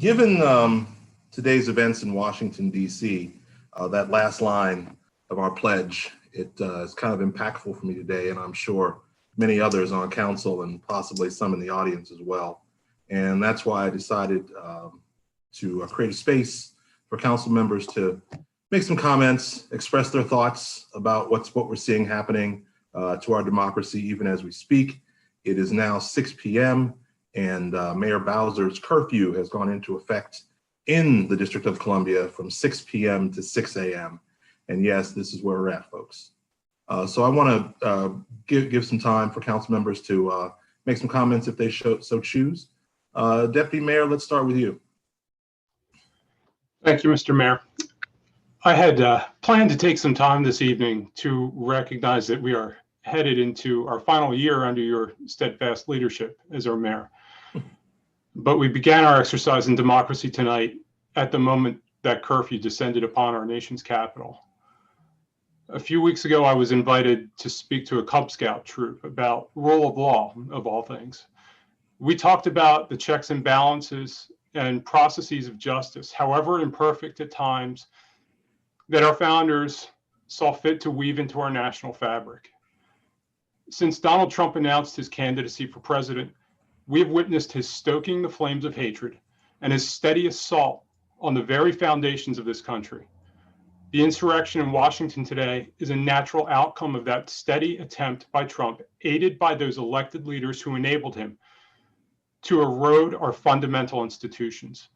Given today's events in Washington, D.C., that last line of our pledge, it is kind of impactful for me today, and I'm sure many others on council and possibly some in the audience as well. And that's why I decided to create a space for council members to make some comments, express their thoughts about what we're seeing happening to our democracy even as we speak. It is now 6 p.m. and Mayor Bowser's curfew has gone into effect in the District of Columbia from 6 p.m. to 6 a.m. And yes, this is where we're at, folks. So I want to give some time for council members to make some comments if they so choose. Deputy Mayor, let's start with you. Thank you, Mr. Mayor. I had planned to take some time this evening to recognize that we are headed into our final year under your steadfast leadership as our mayor. But we began our exercise in democracy tonight at the moment that curfew descended upon our nation's capital. A few weeks ago, I was invited to speak to a Cub Scout troop about rule of law, of all things. We talked about the checks and balances and processes of justice, however imperfect at times, that our founders saw fit to weave into our national fabric. Since Donald Trump announced his candidacy for president, we have witnessed his stoking the flames of hatred and his steady assault on the very foundations of this country. The insurrection in Washington today is a natural outcome of that steady attempt by Trump, aided by those elected leaders who enabled him to erode our fundamental institutions.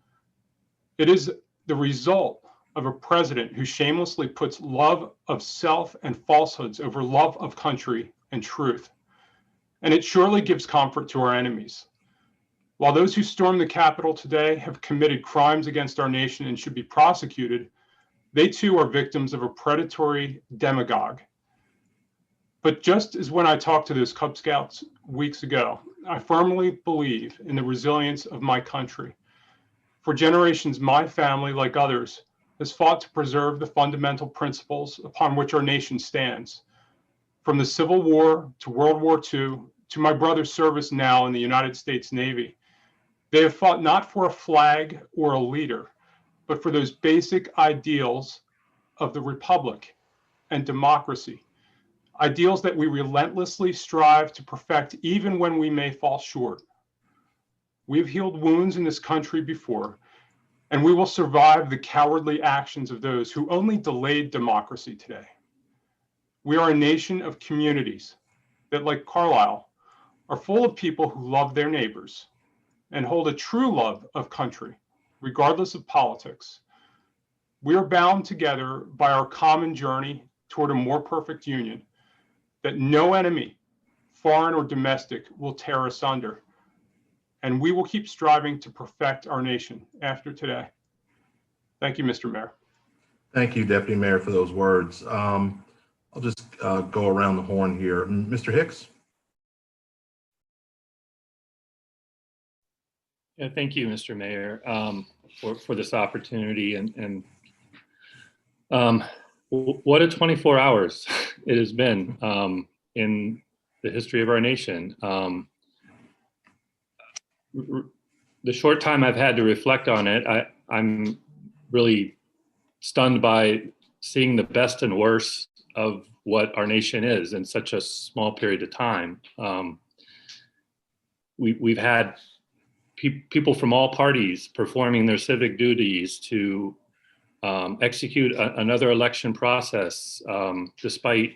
It is the result of a president who shamelessly puts love of self and falsehoods over love of country and truth. And it surely gives comfort to our enemies. While those who stormed the Capitol today have committed crimes against our nation and should be prosecuted, they too are victims of a predatory demagogue. But just as when I talked to those Cub Scouts weeks ago, I firmly believe in the resilience of my country. For generations, my family, like others, has fought to preserve the fundamental principles upon which our nation stands. From the Civil War to World War II, to my brother's service now in the United States Navy, they have fought not for a flag or a leader, but for those basic ideals of the Republic and democracy, ideals that we relentlessly strive to perfect even when we may fall short. We've healed wounds in this country before, and we will survive the cowardly actions of those who only delayed democracy today. We are a nation of communities that, like Carlisle, are full of people who love their neighbors and hold a true love of country, regardless of politics. We are bound together by our common journey toward a more perfect union that no enemy, foreign or domestic, will tear asunder. And we will keep striving to perfect our nation after today. Thank you, Mr. Mayor. Thank you, Deputy Mayor, for those words. I'll just go around the horn here. Mr. Hicks? Yeah, thank you, Mr. Mayor, for this opportunity. And what a 24 hours it has been in the history of our nation. The short time I've had to reflect on it, I'm really stunned by seeing the best and worst of what our nation is in such a small period of time. We've had people from all parties performing their civic duties to execute another election process, despite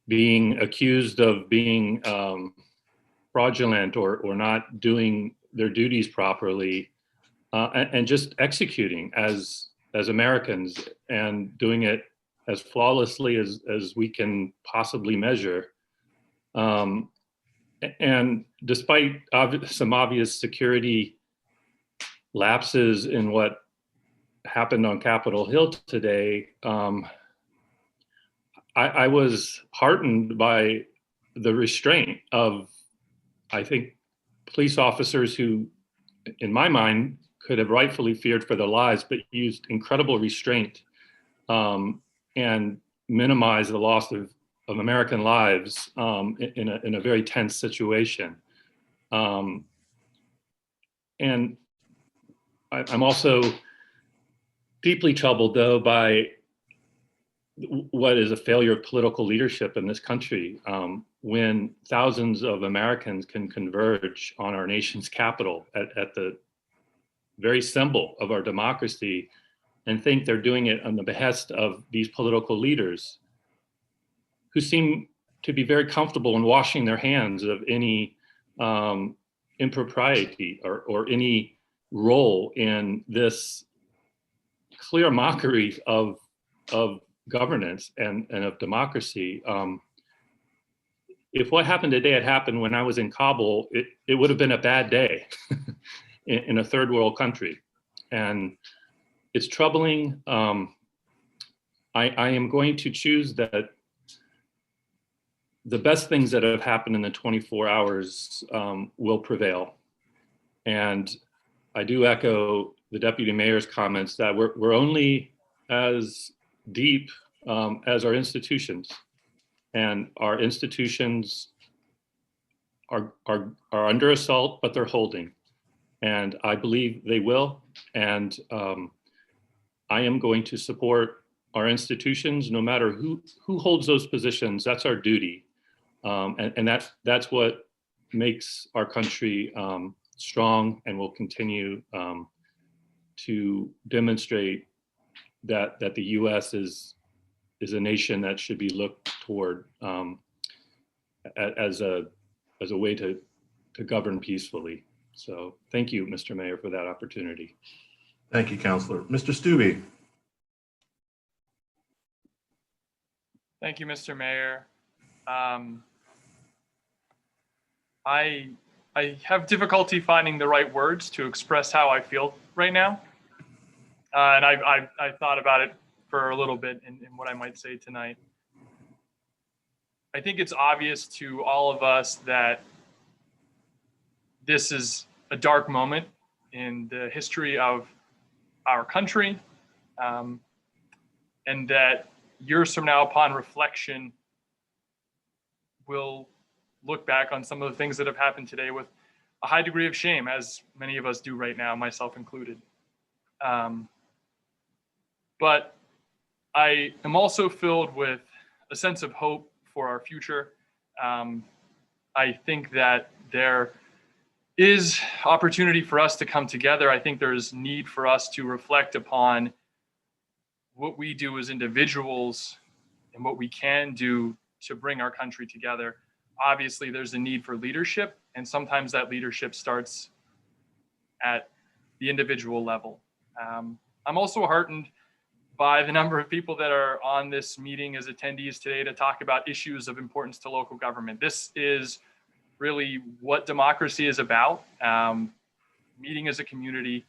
being accused of being fraudulent or not doing their duties properly, and just executing as Americans and doing it as flawlessly as we can possibly measure. And despite some obvious security lapses in what happened on Capitol Hill today, I was heartened by the restraint of, I think, police officers who, in my mind, could have rightfully feared for their lives, but used incredible restraint and minimized the loss of American lives in a very tense situation. And I'm also deeply troubled, though, by what is a failure of political leadership in this country, when thousands of Americans can converge on our nation's capital at the very symbol of our democracy and think they're doing it on the behest of these political leaders who seem to be very comfortable in washing their hands of any impropriety or any role in this clear mockery of governance and of democracy. If what happened today had happened when I was in Kabul, it would have been a bad day in a third world country. And it's troubling. I am going to choose that the best things that have happened in the 24 hours will prevail. And I do echo the deputy mayor's comments that we're only as deep as our institutions, and our institutions are under assault, but they're holding, and I believe they will. And I am going to support our institutions, no matter who holds those positions. That's our duty, and that's what makes our country strong, and will continue to demonstrate that the U.S. is a nation that should be looked toward as a way to govern peacefully. So thank you, Mr. Mayor, for that opportunity. Thank you, Councilor. Mr. Stubbe. Thank you, Mr. Mayor. I have difficulty finding the right words to express how I feel right now. And I thought about it for a little bit in what I might say tonight. I think it's obvious to all of us that this is a dark moment in the history of our country, and that years from now, upon reflection, we'll look back on some of the things that have happened today with a high degree of shame, as many of us do right now, myself included. But I am also filled with a sense of hope for our future. I think that there is opportunity for us to come together. I think there's need for us to reflect upon what we do as individuals and what we can do to bring our country together. Obviously, there's a need for leadership, and sometimes that leadership starts at the individual level. I'm also heartened by the number of people that are on this meeting as attendees today to talk about issues of importance to local government. This is really what democracy is about. Meeting as a community,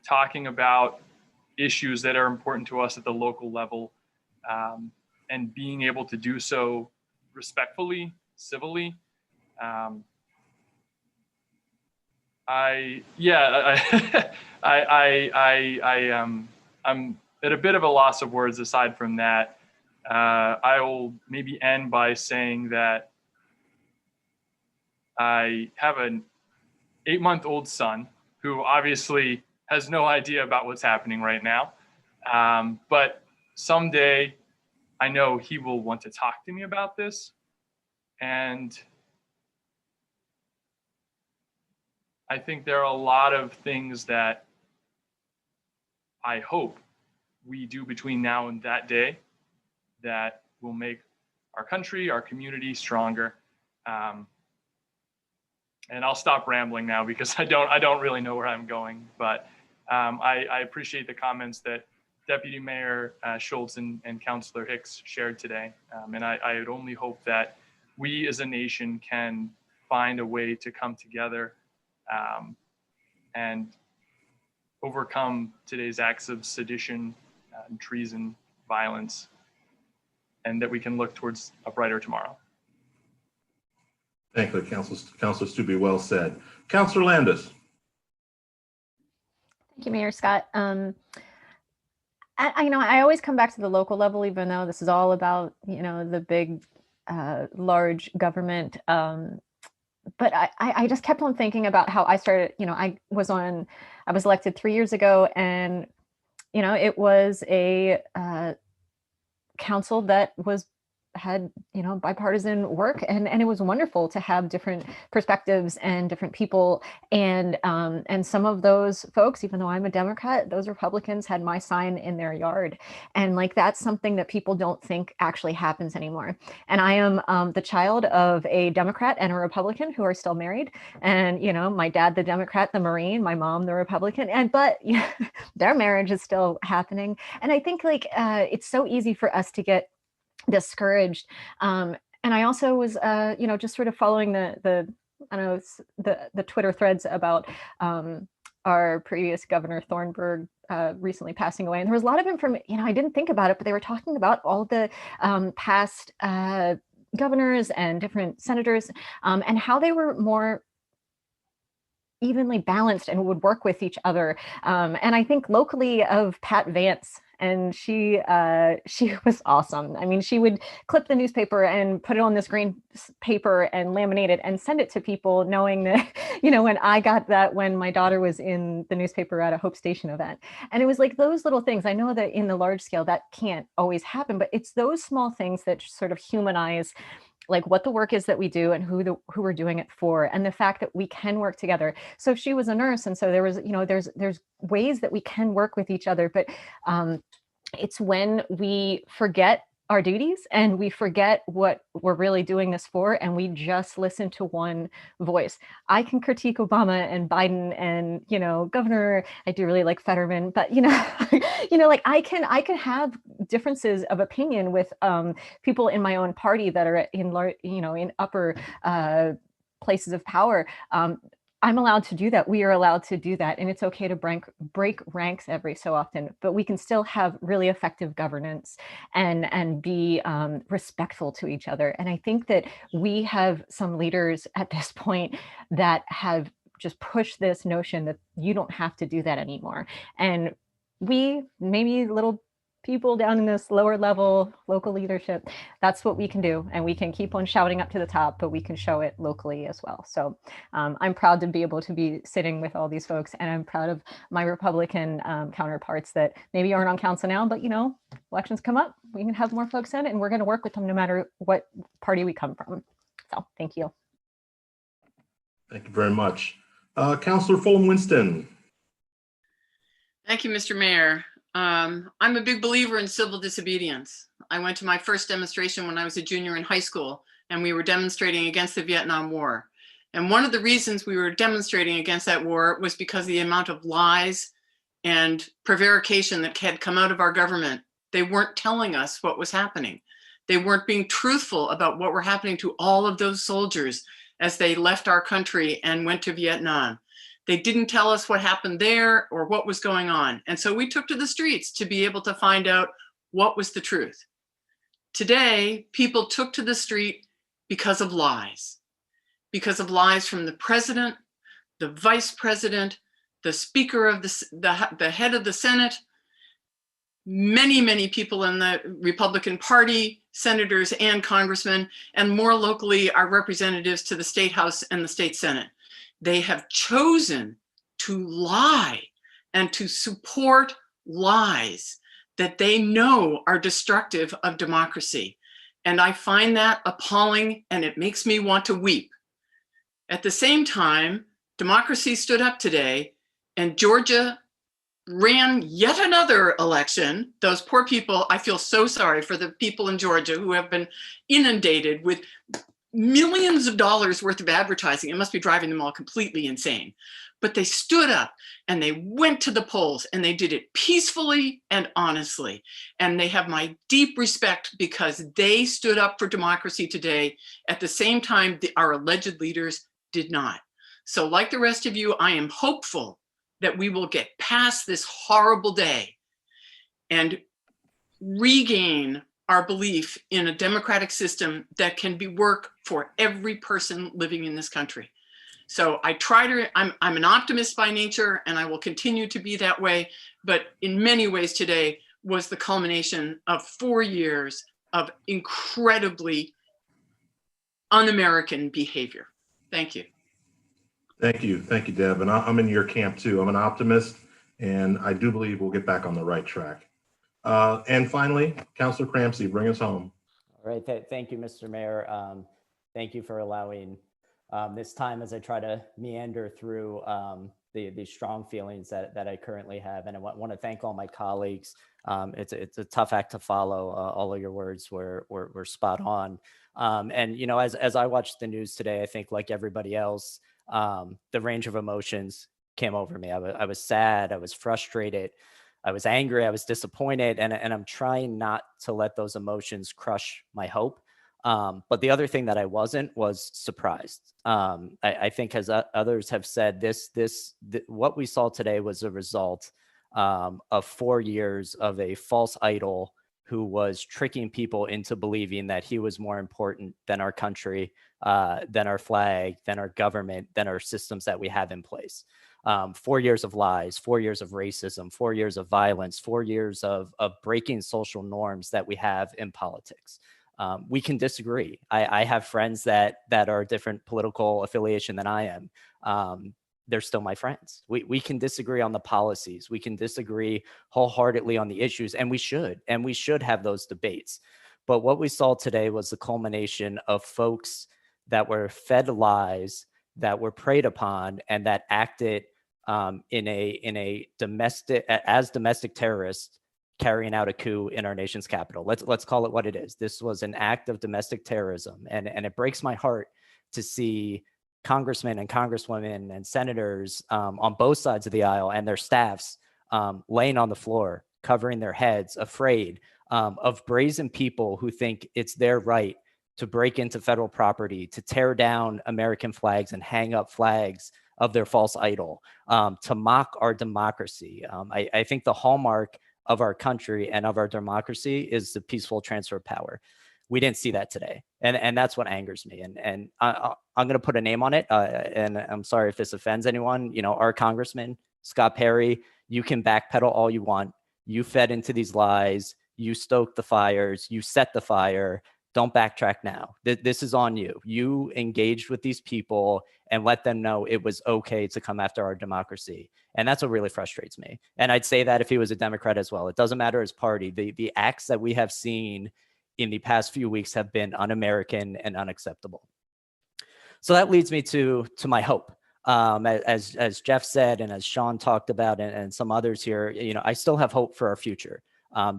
talking about issues that are important to us at the local level, and being able to do so respectfully, civilly. I'm at a bit of a loss of words. Aside from that, I will maybe end by saying that I have an 8-month-old son who obviously has no idea about what's happening right now. But someday I know he will want to talk to me about this. And I think there are a lot of things that I hope we do between now and that day that will make our country, our community stronger. And I'll stop rambling now because I don't really know where I'm going. But I appreciate the comments that Deputy Mayor Schultz and Councilor Hicks shared today. And I would only hope that we as a nation can find a way to come together and overcome today's acts of sedition, treason, violence, and that we can look towards a brighter tomorrow. Thank you, Councilor Stubbe. Well said. Councilor Landis. Thank you, Mayor Scott. I always come back to the local level, even though this is all about, the big, large government but I just kept on thinking about how I started, I was elected 3 years ago, and, it was a council that had bipartisan work, and it was wonderful to have different perspectives and different people, and some of those folks, even though I'm a Democrat, those Republicans had my sign in their yard, and like that's something that people don't think actually happens anymore. And I am the child of a Democrat and a Republican who are still married, and my dad the Democrat, the Marine, my mom the Republican, but their marriage is still happening. And I think it's so easy for us to get discouraged. And I also was, just sort of following the I don't know, the Twitter threads about our previous governor Thornburg recently passing away. And there was a lot of information, I didn't think about it, but they were talking about all the past governors and different senators, and how they were more evenly balanced and would work with each other. And I think locally of Pat Vance, and she was awesome. I mean, she would clip the newspaper and put it on this green paper and laminate it and send it to people, knowing that, when I got that when my daughter was in the newspaper at a Hope Station event. And it was like those little things. I know that in the large scale that can't always happen, but it's those small things that sort of humanize like what the work is that we do and who we're doing it for, and the fact that we can work together. So she was a nurse, and so there was, there's ways that we can work with each other, but it's when we forget our duties and we forget what we're really doing this for, and we just listen to one voice. I can critique Obama and Biden and Governor. I do really like Fetterman, but like I can have differences of opinion with people in my own party that are in upper places of power. I'm allowed to do that. We are allowed to do that. And it's okay to break ranks every so often, but we can still have really effective governance and be respectful to each other. And I think that we have some leaders at this point that have just pushed this notion that you don't have to do that anymore. And we, maybe little people down in this lower level local leadership, that's what we can do, and we can keep on shouting up to the top, but we can show it locally as well. So I'm proud to be able to be sitting with all these folks, and I'm proud of my Republican counterparts that maybe aren't on council now, but elections come up, we can have more folks in, and we're going to work with them no matter what party we come from. So thank you. Thank you very much. Councillor Fulham Winston. Thank you, Mr. Mayor. I'm a big believer in civil disobedience. I went to my first demonstration when I was a junior in high school, and we were demonstrating against the Vietnam War. And one of the reasons we were demonstrating against that war was because of the amount of lies and prevarication that had come out of our government. They weren't telling us what was happening. They weren't being truthful about what were happening to all of those soldiers as they left our country and went to Vietnam. They didn't tell us what happened there or what was going on. And so we took to the streets to be able to find out what was the truth. Today, people took to the street because of lies from the president, the vice president, the speaker of the head of the Senate, many people in the Republican Party, senators and congressmen, and more locally, our representatives to the State House and the State Senate. They have chosen to lie and to support lies that they know are destructive of democracy. And I find that appalling, and it makes me want to weep. At the same time, democracy stood up today, and Georgia ran yet another election. Those poor people, I feel so sorry for the people in Georgia who have been inundated with millions of dollars worth of advertising. It must be driving them all completely insane. But they stood up and they went to the polls, and they did it peacefully and honestly. And they have my deep respect because they stood up for democracy today at the same time our alleged leaders did not. So like the rest of you, I am hopeful that we will get past this horrible day and regain our belief in a democratic system that can work for every person living in this country. So I'm an optimist by nature, and I will continue to be that way. But in many ways today was the culmination of 4 years of incredibly un-American behavior. Thank you. Thank you, Deb. And I'm in your camp too. I'm an optimist, and I do believe we'll get back on the right track. And finally, Councilor Cramsey, bring us home. All right, thank you, Mr. Mayor. Thank you for allowing this time as I try to meander through the strong feelings that I currently have. And I want to thank all my colleagues. It's a tough act to follow. All of your words were spot on. And, you know, as I watched the news today, I think like everybody else, the range of emotions came over me. I was sad, I was frustrated, I was angry, I was disappointed, and I'm trying not to let those emotions crush my hope. But the other thing that I wasn't was surprised. I think, as others have said, what we saw today was a result of 4 years of a false idol who was tricking people into believing that he was more important than our country, than our flag, than our government, than our systems that we have in place. 4 years of lies, 4 years of racism, 4 years of violence, 4 years of breaking social norms that we have in politics. We can disagree. I have friends that are different political affiliation than I am. They're still my friends. We can disagree on the policies. We can disagree wholeheartedly on the issues, and we should have those debates. But what we saw today was the culmination of folks that were fed lies, that were preyed upon, and that acted in a domestic terrorists carrying out a coup in our nation's capital. Let's call it what it is. This was an act of domestic terrorism, and it breaks my heart to see congressmen and congresswomen and senators on both sides of the aisle and their staffs laying on the floor, covering their heads, afraid of brazen people who think it's their right to break into federal property, to tear down American flags and hang up flags of their false idol, to mock our democracy. I think the hallmark of our country and of our democracy is the peaceful transfer of power. We didn't see that today. And that's what angers me. And I'm going to put a name on it. And I'm sorry if this offends anyone. You know, our congressman, Scott Perry, you can backpedal all you want. You fed into these lies. You stoked the fires. You set the fire. Don't backtrack now. This is on you. You engaged with these people and let them know it was okay to come after our democracy. And that's what really frustrates me. And I'd say that if he was a Democrat as well. It doesn't matter his party. The acts that we have seen in the past few weeks have been un-American and unacceptable. So that leads me to my hope. As Jeff said, and as Sean talked about, and some others here, you know, I still have hope for our future.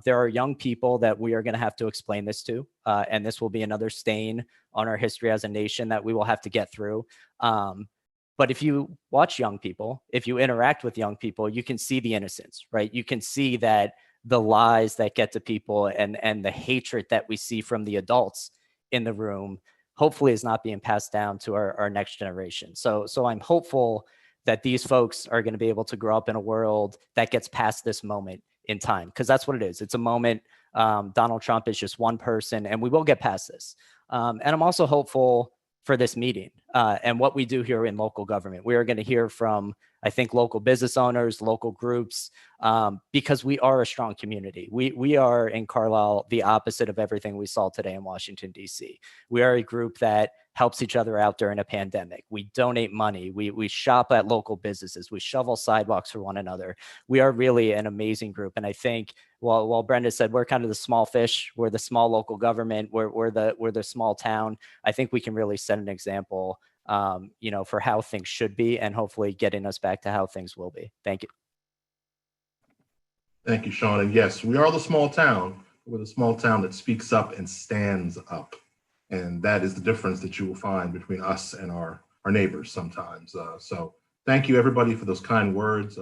There are young people that we are going to have to explain this to, and this will be another stain on our history as a nation that we will have to get through. But if you watch young people, if you interact with young people, you can see the innocence, right? You can see that the lies that get to people and the hatred that we see from the adults in the room, hopefully is not being passed down to our next generation. So I'm hopeful that these folks are going to be able to grow up in a world that gets past this moment in time, because that's what it is. It's a moment. Donald Trump is just one person, and we will get past this. And I'm also hopeful for this meeting and what we do here in local government. We are going to hear from, I think, local business owners, local groups, because we are a strong community. We are in Carlisle the opposite of everything we saw today in Washington, D.C. We are a group that helps each other out during a pandemic. We donate money. We shop at local businesses. We shovel sidewalks for one another. We are really an amazing group. And I think, while Brenda said we're kind of the small fish, we're the small local government, we're the small town, I think we can really set an example, you know, for how things should be, and hopefully getting us back to how things will be. Thank you. Thank you, Sean. And yes, we are the small town. We're the small town that speaks up and stands up. And that is the difference that you will find between us and our neighbors sometimes. So thank you, everybody, for those kind words.